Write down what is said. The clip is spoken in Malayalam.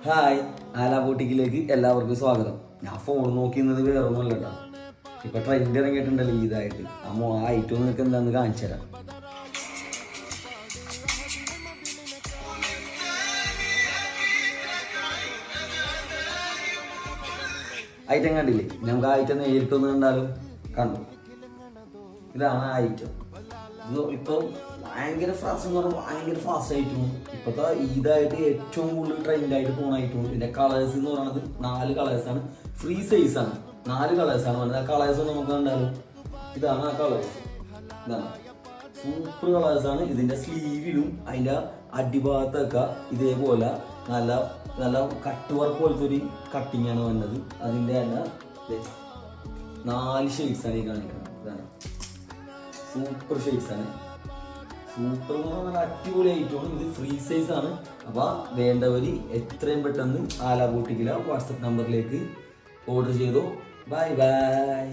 ഹായ്, ആലാ ബോട്ടിക്കിലേക്ക് എല്ലാവർക്കും സ്വാഗതം. ഞാൻ ഫോൺ നോക്കുന്നത് വേറൊന്നുമല്ല കേട്ടോ. ഇപ്പൊ ട്രെൻഡ് ഇറങ്ങിയിട്ടുണ്ടല്ലോ ഇതായിട്ട്. ആ ഐറ്റം നിങ്ങൾക്ക് എന്താന്ന് കാണിച്ചു തരാം. ഐറ്റം കണ്ടില്ലേ? നമുക്ക് ആ ഐറ്റം നേരിട്ടൊന്ന് കണ്ടാലും കണ്ടു. ഇതാണ് ആ ഐറ്റം. ഇപ്പൊ ഭയങ്കര ഫാസ്റ്റ് എന്ന് പറഞ്ഞാൽ ഭയങ്കര ഫാസ്റ്റ് ആയിട്ടും ഇപ്പോഴത്തെ ഇതായിട്ട് ഏറ്റവും കൂടുതൽ ട്രെൻഡായിട്ട് പോകുന്നതായിട്ടും. ഇതിന്റെ കളേഴ്സ് എന്ന് പറയുന്നത് 4 കളേഴ്സാണ്. ഫ്രീ സൈസ് ആണ്. 4 കളേഴ്സാണ് പറഞ്ഞത്. ആ കളേഴ്സ് നമുക്ക് കണ്ടാലും ഇതാണ് ആ കളേഴ്സ്. ഇതാണ് സൂപ്പർ കളേഴ്സാണ്. ഇതിന്റെ സ്ലീവിലും അതിന്റെ അടിഭാഗത്തൊക്കെ ഇതേപോലെ നല്ല നല്ല കട്ട് വർക്ക് പോലത്തെ ഒരു കട്ടിങ് ആണ് വന്നത്. അതിന്റെ തന്നെ 4 ഷെയ്ഡ്സാണ് ഈ കാണിക്കുന്നത്. ഇതാണ് സൂപ്പർ ഷെയ്ഡ്സ് ആണ്. സൂപ്പർ എന്ന് പറഞ്ഞാൽ നല്ല അടിപൊളി ഐറ്റമാണ്. ഇത് ഫ്രീ സൈസ് ആണ്. അപ്പൊ വേണ്ടവര് എത്രയും പെട്ടെന്ന് ആലാ ബോട്ടിക്കിലെ വാട്സപ്പ് നമ്പറിലേക്ക് ഓർഡർ ചെയ്തോ. Bye bye.